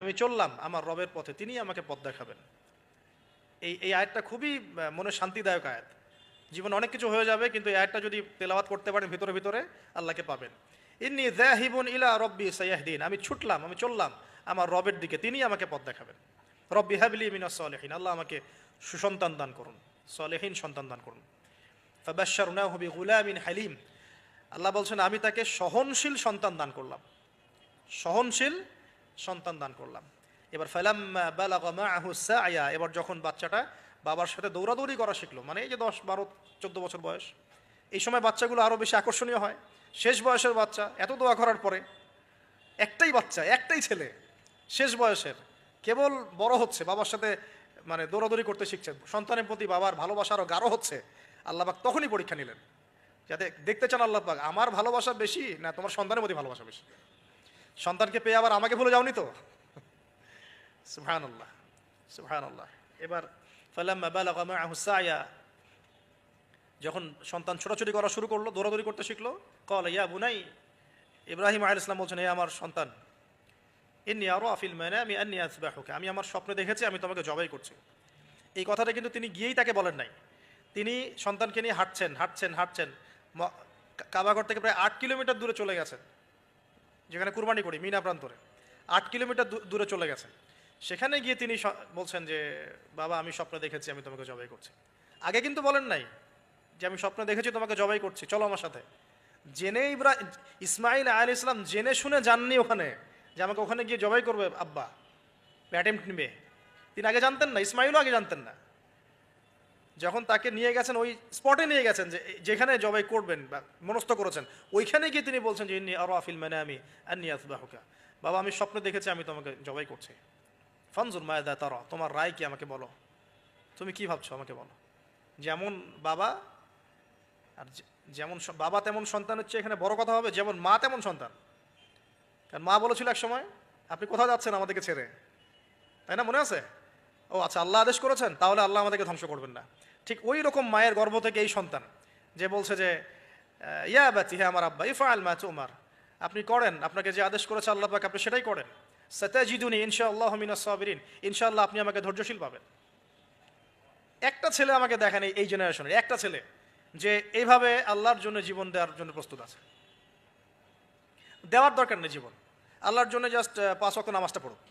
আমি চললাম আমার রবের পথে, তিনি আমাকে পথ দেখাবেন। এই আয়াতটা খুবই মনে শান্তিদায়ক আয়াত। জীবনে অনেক কিছু হয়ে যাবে, কিন্তু এই আয়াতটা যদি তেলাওয়াত করতে পারেন ভিতরে ভিতরে আল্লাহকে পাবেন। ইন্নী যাহিবুন ইলা রব্বি সায়াহদিন, আমি ছুটলাম, আমি চললাম আমার রবের দিকে, তিনি আমাকে পথ দেখাবেন। রব্বি হাবলি মিনাস সালিহিন, আল্লাহ আমাকে সুসন্তান দান করুন, সালেহীন সন্তান দান করুন। ফাবাশশারনাহু বিগুলামিন হালিম, আল্লাহ বলছেন আমি তাকে সহনশীল সন্তান দান করলাম, সহনশীল সন্তান দান করলাম। এবার ফালাম্মা বালাগা মাআহু সা'য়া, এবার যখন বাচ্চাটা বাবার সাথে দৌড়াদৌড়ি করা শিখলো, মানে এই যে 10, 12, 14 বছর বয়স, এই সময় বাচ্চাগুলো আরও বেশি আকর্ষণীয় হয়। শেষ বয়সের বাচ্চা, এত দোয়া করার পরে একটাই বাচ্চা, একটাই ছেলে, শেষ বয়সের, কেবল বড় হচ্ছে, বাবার সাথে মানে দৌড়াদৌড়ি করতে শিখছে, সন্তানের প্রতি বাবার ভালোবাসা আরও গাঢ় হচ্ছে। আল্লাহ পাক তখনই পরীক্ষা নিলেন, যাতে দেখতে চান আল্লাহ পাক আমার ভালোবাসা বেশি না তোমার সন্তানের প্রতি ভালোবাসা বেশি। সন্তানকে পেয়ে আবার আমাকে ভুলে যাওনি তো? সুবহানাল্লাহ, সুবহানাল্লাহ। এবার ফালাম্মা বালাগা মাআহু সা'য়া, যখন সন্তান ছোটাছুটি করা শুরু করলো, দৌড়াদৌড়ি করতে শিখলো, ক্বালা ইয়া বুনাই, ইব্রাহিম আলাইহিস সালাম বলছেন, হে আমার সন্তান, ইন্নী আরা ফিল মানামি আন্নী আযবাহুকা, আমি আমার স্বপ্নে দেখেছি আমি তোমাকে জবাই করছি। এই কথাটা কিন্তু তিনি গিয়েই তাকে বলেন নাই, তিনি সন্তানকে নিয়ে হাঁটছেন হাঁটছেন হাঁটছেন, কাবাঘর থেকে প্রায় 8 কিলোমিটার দূরে চলে গেছেন, যেখানে কুরবানি করি মিনা প্রান্তরে, 8 কিলোমিটার দূরে চলে গেছেন। সেখানে গিয়ে তিনি বলছেন যে বাবা আমি স্বপ্নে দেখেছি আমি তোমাকে জবাই করছি। আগে কিন্তু বলেন নাই যে আমি স্বপ্নে দেখেছি তোমাকে জবাই করছি, চলো আমার সাথে। জেনে ইসমাইল আলাইহিস সালাম জেনে শুনে যাননি ওখানে যে আমাকে ওখানে গিয়ে জবাই করবে আব্বা, অ্যাটেম্প্ট নিবে। তিনি আগে জানতেন না, ইসমাইলও আগে জানতেন না। যখন তাকে নিয়ে গেছেন, ওই স্পটে নিয়ে গেছেন যে যেখানে জবাই করবেন বা মনস্থ করেছেন, ওইখানে গিয়ে তিনি বলছেন যে ইন্নী আরা ফিল মানামি আন্নী আযবাহুকা, বাবা আমি স্বপ্নে দেখেছি আমি তোমাকে জবাই করছি। ফানজুর মাযা তারা, তোমার রায় কি আমাকে বলো, তুমি কি ভাবছো আমাকে বলো। যেমন বাবা, আর যেমন বাবা তেমন সন্তান হচ্ছে এখানে বড় কথা হবে, যেমন মা তেমন সন্তান। কারণ মা বলেছিল এক সময় আপনি কোথাও যাচ্ছেন আমাদেরকে ছেড়ে, তাই না, মনে আছে? ও আচ্ছা, আল্লাহ আদেশ করেছেন, তাহলে আল্লাহ আমাদেরকে ধ্বংস করবেন না। ঠিক ওই রকম মায়ের গর্ভ থেকে এই সন্তান যে বলছে যে ইয়া আবাতি, হে আমার আব্বা, ইফআল মা তুমার, আপনি করেন, আপনাকে যে আদেশ করেছে আল্লাহ পাক আপনি সেটাই করেন। সাতাজিদুনি ইনশাআল্লাহু মিনাস সাবিরিন, ইনশাআল্লাহ আপনি আমাকে ধৈর্যশীল পাবেন। একটা ছেলে আমাকে দেখেন এই জেনারেশনের একটা ছেলে যে এইভাবে আল্লাহর জন্য জীবন দেওয়ার জন্য প্রস্তুত আছে। দেওয়ার দরকার নেই জীবন, আল্লাহর জন্য জাস্ট 5 ওয়াক্ত নামাজটা পড়ুক,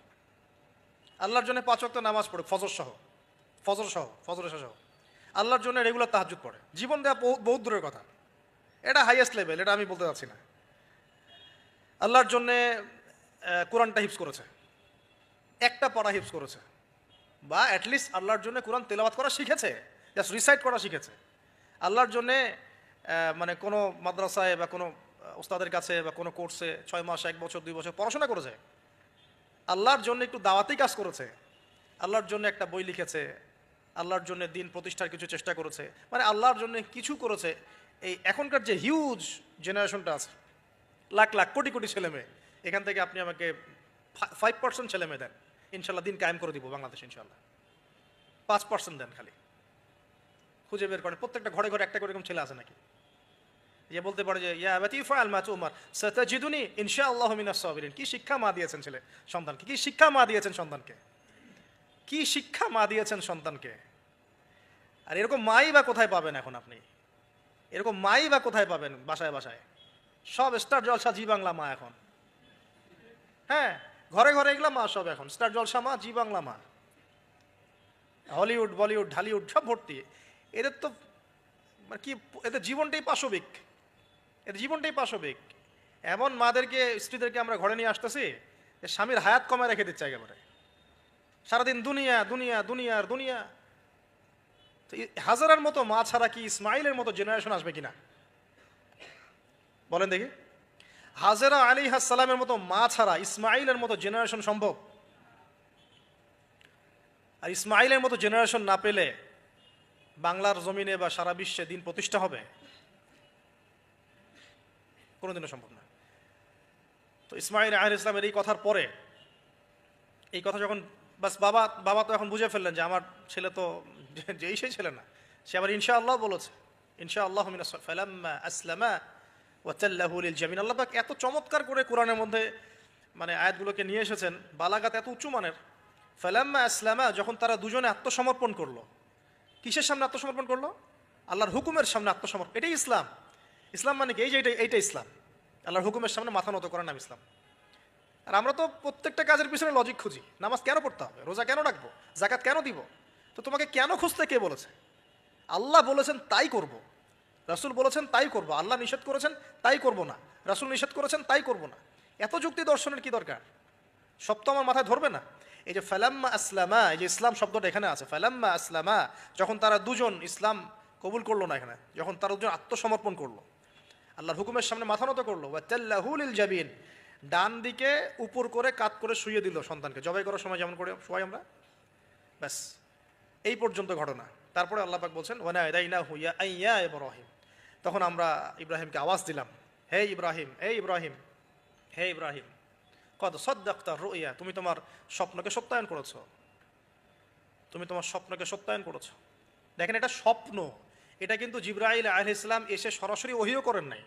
আল্লাহর জন্য 5 ওয়াক্ত নামাজ পড়ুক, ফজর সহ, ফজর এশা সহ, আল্লাহর জন্য রেগুলার তাহাজ্জুদ পড়ে। জীবন দেওয়া বহুত দূরের কথা, এটা হাইয়েস্ট লেভেল, এটা আমি বলতে চাচ্ছি না। আল্লাহর জন্যে কোরআনটা হিফজ করেছে, একটা পড়া হিফজ করেছে, বা অ্যাটলিস্ট আল্লাহর জন্য কোরআন তেলাওয়াত করা শিখেছে, জাস্ট রিসাইট করা শিখেছে। আল্লাহর জন্যে মানে কোনো মাদ্রাসায় বা কোনো ওস্তাদের কাছে বা কোনো কোর্সে 6 মাস 1 বছর 2 বছর পড়াশোনা করেছে, আল্লাহর জন্য একটু দাওয়াতি কাজ করেছে, আল্লাহর জন্য একটা বই লিখেছে, আল্লাহর জন্য দিন প্রতিষ্ঠার কিছু চেষ্টা করেছে, মানে আল্লাহর জন্য কিছু করেছে। এই এখনকার যে হিউজ জেনারেশনটা আছে, লাখ লাখ কোটি কোটি ছেলে মেয়ে, এখান থেকে আপনি আমাকে 5% ছেলে মেয়ে দেন, ইনশাল্লাহ দিন কায়েম করে দিব বাংলাদেশ, ইনশাল্লাহ 5% দেন, খালি খুঁজে বের করেন প্রত্যেকটা ঘরে ঘরে একটা করে এরকম ছেলে আছে নাকি যে বলতে পারে যে ইয়া আবাতি ইফআল মা তুমার সাতাজিদুনি ইনশাআল্লাহু মিনাস সাবিরিন। কি শিক্ষা মা দিয়েছেন ছেলে সন্তানকে, কি শিক্ষা মা দিয়েছেন সন্তানকে, কি শিক্ষা মা দিয়েছেন সন্তানকে। আর এরকম মাই বা কোথায় পাবেন এখন আপনি, এরকম মাই বা কোথায় পাবেন বাসায় বাসায়, সব স্টার জলসা জি বাংলা মা এখন। হ্যাঁ, ঘরে ঘরে এগুলা মা সব এখন, স্টার জলসা মা, জি বাংলা মা, হলিউড বলিউড ঢালিউড সব ভর্তি। এদের তো মানে কি, এদের জীবনটাই পাশবিক, এদের জীবনটাই পাশবিক। এমন মাদেরকে স্ত্রীদেরকে আমরা ঘরে নিয়ে আসতেছি যে স্বামীর হায়াত কমায় রেখে দিচ্ছে একেবারে, সারাদিন দুনিয়া দুনিয়া দুনিয়ার দুনিয়া। তো হাজারার মতো মা ছাড়া কি ইসমাইলের মতো জেনারেশন আসবে কিনা বলেন দেখি? হাজেরা আলাইহিস সালামের মতো মা ছাড়া ইসমাইলের মতো জেনারেশন সম্ভব? আর ইসমাইলের মতো জেনারেশন না পেলে বাংলার জমিনে বা সারা বিশ্বে দিন প্রতিষ্ঠা হবে কোনোদিনও সম্ভব না। তো ইসমাইল আলাইহিস সালামের এই কথার পরে, এই কথা যখন বাস বাবা তো এখন বুঝে ফেললেন যে আমার ছেলে তো যেই সেই ছেলে না, সে আবার ইনশাআল্লাহ বলেছে, ইনশাআল্লাহু মিনাস ফালাম্মা আসলামা ওয়া তাল্লাহু লিল জামিন। আল্লাহ পাক এত চমৎকার করে কোরআনের মধ্যে মানে আয়াতগুলোকে নিয়ে এসেছেন বালাগাত এত উঁচু মানের। ফালাম্মা আসলামা, যখন তারা দুজনে আত্মসমর্পণ করলো। কিসের সামনে আত্মসমর্পণ করলো? আল্লাহর হুকুমের সামনে আত্মসমর্পণ। এটাই ইসলাম। ইসলাম মানে কি? এই যে এইটা ইসলাম। আল্লাহর হুকুমের সামনে মাথা নত করার নাম ইসলাম। আর আমরা তো প্রত্যেকটা কাজের পিছনে লজিক খুঁজি। নামাজ কেন পড়তে হবে? রোজা কেন রাখবো? জাকাত কেন দিব? তো তোমাকে কেন খুঁজতে কে বলেছে? আল্লাহ বলেছেন তাই করব, রাসূল বলেছেন তাই করব, আল্লাহ নিষেধ করেছেন তাই করব না, রাসূল নিষেধ করেছেন তাই করব না। এত যুক্তি দর্শনের কি দরকার? সব তো আমার মাথায় ধরবে না। এই যে ফালাম্মা আসলামা, এই যে ইসলাম শব্দটা এখানে আছে, ফালাম্মা আসলামা, যখন তারা দুজন ইসলাম কবুল করলো না, এখানে যখন তারা দুজন আত্মসমর্পণ করলো, আল্লাহর হুকুমের সামনে মাথা নত করলো, ওয়াতাল্লাহু লিল জাবিন, ডান দিকে উপর করে কাত করে শুইয়ে দিল সন্তানকে, জবাই করার সময় যেমন করে শোয়াই আমরা, ব্যাস এই পর্যন্ত ঘটনা। তারপরে আল্লাহ পাক বলছেন ওয়ানাদাইনাহু ইয়া আইয়া ইব্রাহিম, তখন আমরা ইব্রাহিমকে আওয়াজ দিলাম, হে ইব্রাহিম, হে ইব্রাহিম, হে ইব্রাহিম, কদ সাদ্দাকতা রুইয়া, তুমি তোমার স্বপ্নকে সত্যায়ন করেছো, তুমি তোমার স্বপ্নকে সত্যায়ন করেছো। দেখেন, এটা স্বপ্ন। এটা কিন্তু জিবরাইল আলাইহিস সালাম এসে সরাসরি ওহীও করেন নাই,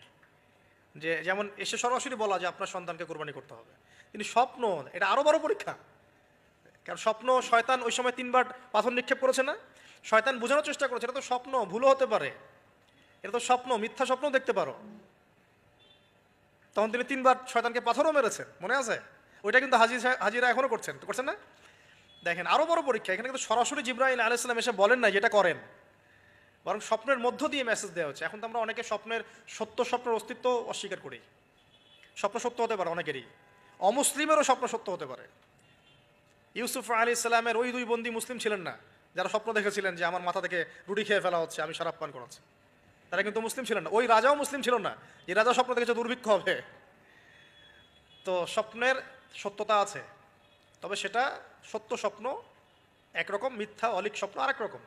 যে যেমন এসে সরাসরি বলা যে আপনার সন্তানকে কোরবানি করতে হবে। তিনি স্বপ্ন, এটা আরো বড় পরীক্ষা। কারণ স্বপ্ন, শয়তান ওই সময় 3বার পাথর নিক্ষেপ করেছে না, শয়তান বোঝানোর চেষ্টা করেছে এটা তো স্বপ্ন, ভুলও হতে পারে, এটা তো স্বপ্ন, মিথ্যা স্বপ্ন দেখতে পারো। তখন তিনি 3বার শয়তানকে পাথরও মেরেছেন, মনে আছে? ওইটা কিন্তু হাজিরা এখনো করছেন না? দেখেন আরো বড় পরীক্ষা। এখানে কিন্তু সরাসরি জিবরাইল আলাইহিস সালাম এসে বলেন না যেটা করেন, বরং স্বপ্নের মধ্য দিয়ে মেসেজ দেওয়া হচ্ছে। এখন তো আমরা অনেকে স্বপ্নের স্বপ্নের অস্তিত্ব অস্বীকার করি। স্বপ্ন সত্য হতে পারে অনেকেরই, অমুসলিমেরও স্বপ্ন সত্য হতে পারে। ইউসুফ আলাইহিস সালামের ওই 2 বন্দী মুসলিম ছিলেন না যারা স্বপ্ন দেখেছিলেন যে আমার মাথা থেকে রুটি খেয়ে ফেলা হচ্ছে, আমি শরাব পান করাচ্ছি, তারা কিন্তু মুসলিম ছিলেন না। ওই রাজাও মুসলিম ছিল না যে রাজা স্বপ্ন দেখেছে দুর্ভিক্ষ হবে। তো স্বপ্নের সত্যতা আছে, তবে সেটা সত্য স্বপ্ন একরকম, মিথ্যা অলিক স্বপ্ন আরেক রকম।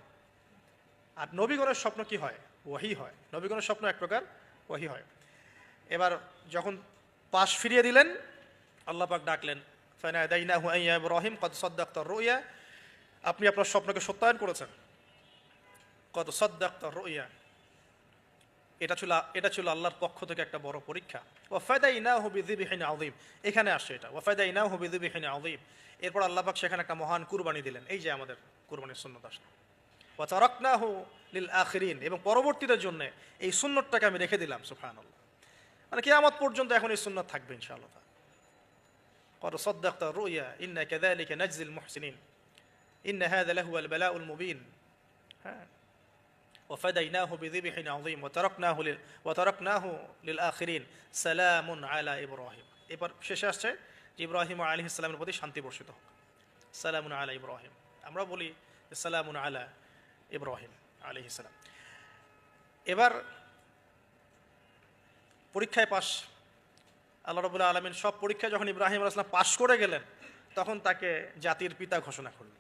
আর নবীগণের স্বপ্ন কি হয়? ওহী হয়। নবীগণের স্বপ্ন এক প্রকার, ওহী হয়। এবার যখন পাশ ফিরিয়ে দিলেন, আল্লাহ পাক ডাকলেন, ফানাদাইনাহু আইয়া ইব্রাহিম কদ সাদ্দাকতা রুইয়া, আপনি আপনার স্বপ্নকে সত্যায়ন করেছেন। কদ সাদ্দাকতা রুইয়া, এটা ছিল আল্লাহর পক্ষ থেকে একটা বড় পরীক্ষা। ওয়াফাদাইনাহু বিযিবহিন আযীম, এখানে আসছে এটা, ওয়াফাদাইনাহু বিযিবহিন আযীম। এরপর আল্লাহ পাক সেখানে একটা মহান কুরবানি দিলেন। এই যে আমাদের কুরবানির সুন্নাত আসলে, ওয়া তারাকনাহু লিল আখিরিন, এবং পরবর্তীদের জন্য এই সুন্নতটাকে আমি রেখে দিলাম। সুবহানাল্লাহ, মানে কিয়ামত পর্যন্ত এখন এই সুন্নাত থাকবে ইনশাআল্লাহ। কদ সাদ্দাকতা রুইয়া ইন্না কাযালিকা নাজজিল মুহসিনিন ইন্না হাযা লাহুয়াল বালাউল মুবিন। হ্যাঁ, وفديناه بذبح عظيم وتركناه للآخرين سلام على إبراهيم। এবার শেষে আসছে যে ইব্রাহিম আলাইহিস সালামের প্রতি শান্তি বর্ষিত হোক, সালামুন আলা ইব্রাহিম। আমরা বলি সালামুন আলা ইব্রাহিম আলাইহিস সালাম। এবার পরীক্ষায় পাশ, আল্লাহ রাব্বুল আলামিন সব পরীক্ষায় যখন ইব্রাহিম আলাইহিস সালাম পাশ করে গেলেন, তখন তাকে জাতির পিতা ঘোষণা করলেন।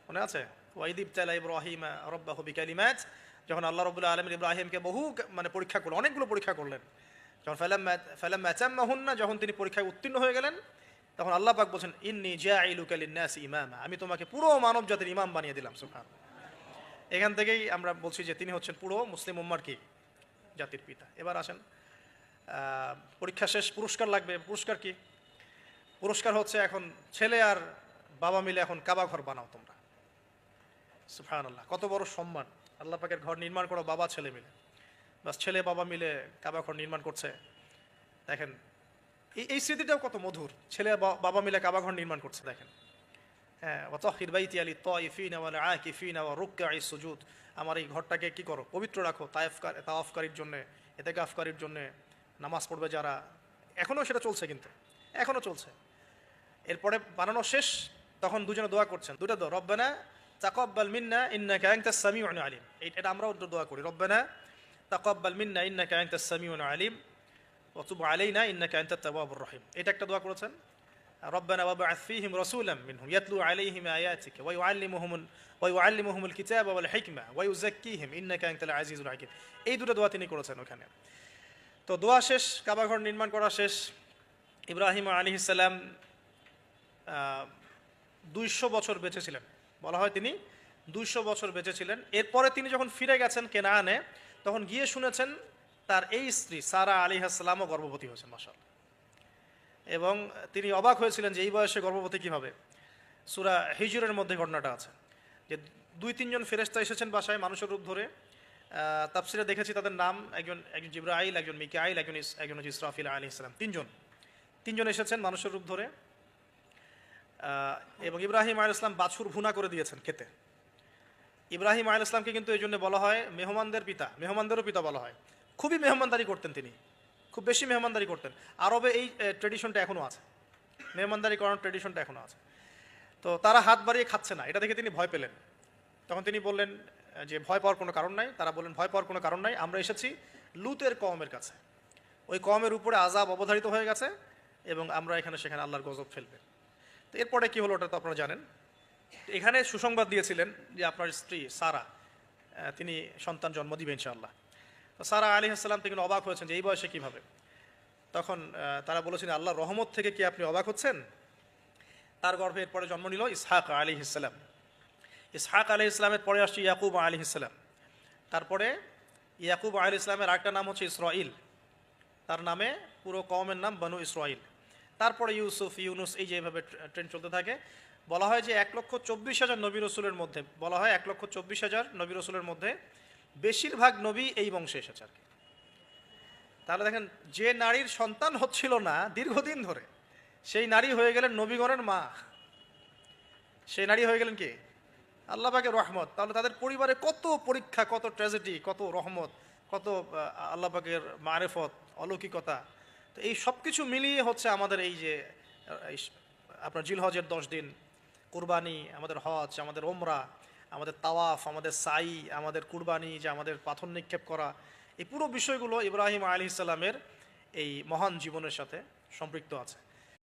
মনে আছে? ওয়াইদ ইবতালা ইব্রাহিমা রাব্বাহু বিকালিমাত, যখন আল্লাহ রাব্বুল আলামিন ইব্রাহিমকে বহু পরীক্ষা করলেন, অনেকগুলো পরীক্ষা করলেন। যখন ফালাম্মা তাম্মাহুন্না, যখন তিনি পরীক্ষায় উত্তীর্ণ হয়ে গেলেন, তখন আল্লাহ পাক বলছেন ইন্নী জাইলুকা লিন-নাসি ইমামা, আমি তোমাকে পুরো মানব জাতির ইমাম বানিয়ে দিলাম। সুবহানাল্লাহ। এখান থেকেই আমরা বলছি যে তিনি হচ্ছেন পুরো মুসলিম উম্মার কি জাতির পিতা। এবার আসেন, পরীক্ষা শেষ, পুরস্কার লাগবে। পুরস্কার কি? পুরস্কার হচ্ছে এখন ছেলে আর বাবা মিলে এখন কাবা ঘর বানাও তোমরা। সুবহানাল্লাহ, কত বড় সম্মান! আল্লাহ পাকের ঘর নির্মাণ করো বাবা ছেলে মিলে, বাস ছেলে বাবা মিলে কাবা ঘর নির্মাণ করছে। দেখেন এই স্মৃতিটাও কত মধুর, ছেলে বাবা মিলে কাবা ঘর নির্মাণ করছে। দেখেন, হ্যাঁ, ওয়াতাহির বাইতি লিত-তাইফিনা ওয়াল আকিফিনা ওয়া রুকআইস সুজুদ, আমার এই ঘরটাকে কি করো? পবিত্র রাখো, তাওয়াফকারীর জন্য, ইতিকাফকারীর জন্য, নামাজ পড়বে যারা। এখনো সেটা চলছে, কিন্তু এখনো চলছে। এরপরে বানানো শেষ, তখন দুজনে দোয়া করছেন, দুটো দোয়া, রব্বানা তাকাব্বাল মিন্না ইন্নাকা আনতাস সামিউল আলিম। এটা আমরাও দোয়া করি, রব্বানা তাকাব্বাল মিন্না ইন্নাকা আনতাস সামিউল আলিম ওয়া তুব আলাইনা ইন্নাকা আনতাত তাওয়াবুর রহিম। এটা একটা দোয়া করেছেন। রব্বানা ওয়াবআথ ফীহিম রাসূলাম মিনহুম ইয়াতলু আলাইহিম আয়াতিকা ওয়া ইউআল্লিমুহুমুল কিতাবা ওয়াল হিকমা ওয়া ইউযাক্কিহিম ইন্নাকা আনতাল আজিজুল হাকীম। এই দুটো দোয়া তিনি করেছেন ওখানে। তো দোয়া শেষ, কাবা ঘর নির্মাণ করা শেষ। ইব্রাহিম আলাইহিস সালাম 200 বছর বেঁচে ছিলেন, বলা হয় তিনি 200 বছর বেঁচে ছিলেন। এরপরে তিনি যখন ফিরে গেছেন কেনানে, তখন গিয়ে শুনেছেন তার এই স্ত্রী সারা আলাইহিস সালামও গর্ভবতী হয়েছেন। মাশাআল্লাহ, এবং তিনি অবাক হয়েছিলেন যে এই বয়সে গর্ভবতী কীভাবে। সূরা হিজরের মধ্যে ঘটনাটা আছে যে 2-3 জন ফেরেশতা এসেছেন বাসায় মানুষের রূপ ধরে। তাফসিরে দেখেছি তাদের নাম, একজন জিবরাইল, একজন মিকাইল, একজন হচ্ছে ইসরাফিল আলাইহিস সালাম। তিনজন এসেছেন মানুষের রূপ ধরে। এবং ইব্রাহিম আলাইহিস সালাম বাছুর ভুনা করে দিয়েছেন খেতে। ইব্রাহিম আলাইহিস সালামকে কিন্তু এই জন্য বলা হয় মেহমানদের পিতা, মেহমানদেরও পিতা বলা হয়। খুবই মেহমানদারি করতেন তিনি, খুব বেশি মেহমানদারি করতেন। আরবে এই ট্রেডিশনটা এখনও আছে, মেহমানদারি করানোর ট্রেডিশনটা এখনও আছে। তো তারা হাত বাড়িয়ে খাচ্ছে না, এটা দেখে তিনি ভয় পেলেন। তখন তিনি বললেন যে ভয় পাওয়ার কোনো কারণ নাই। তারা বললেন ভয় পাওয়ার কোনো কারণ নাই, আমরা এসেছি লুতের কওমের কাছে, ওই কওমের উপরে আযাব অবধারিত হয়ে গেছে এবং আমরা এখানে সেখানে আল্লাহর গজব ফেলবে। তো এরপরে কি হলো ওটা তো আপনারা জানেন। এখানে সুসংবাদ দিয়েছিলেন যে আপনার স্ত্রী সারা, তিনি সন্তান জন্ম দিবেন ইনশাআল্লাহ। তো সারা আলাইহিস সালাম তিনি অবাক হয়েছেন যে এই বয়সে কীভাবে। তখন তারা বলেছেন আল্লাহর রহমত থেকে কি আপনি অবাক হচ্ছেন। তার গর্ভে এরপরে জন্ম নিল ইসহাক আলাইহিস সালাম। ইসহাক আলাইহিস সালামের পরে আসছে ইয়াকুব আলাইহিস সালাম। তারপরে ইয়াকুব আলাইহিস সালামের আরেকটা নাম হচ্ছে ইসরাইল, তার নামে পুরো কওমের নাম বনু ইসরাইল। তারপরে ইউসুফ, ইউনুস, এই যে এভাবে ট্রেন চলতে থাকে। বলা হয় যে 1,24,000 নবী রসুলের মধ্যে, বলা হয় 1,24,000 নবী রসুলের মধ্যে বেশিরভাগ নবী এই বংশে এসেছে আর কি। তাহলে দেখেন, যে নারীর সন্তান হচ্ছিল না দীর্ঘদিন ধরে, সেই নারী হয়ে গেলেন নবীগণের মা। সেই নারী হয়ে গেলেন কি আল্লাহ পাকের রহমত। তাহলে তাদের পরিবারে কত পরীক্ষা, কত ট্র্যাজেডি, কত রহমত, কত আল্লাহ পাকের মারেফত, অলৌকিকতা। তো এই সব কিছু মিলিয়ে হচ্ছে আমাদের এই যে আপনার জিলহজের 10 দিন, কুরবানি, আমাদের হজ, আমাদের ওমরা, আমাদের তাওয়াফ, আমাদের সাই, আমাদের কুরবানি, যে আমাদের পাথর নিক্ষেপ করা, এই পুরো বিষয়গুলো ইব্রাহিম আলাইহিস সালামের এই মহান জীবনের সাথে সম্পৃক্ত আছে।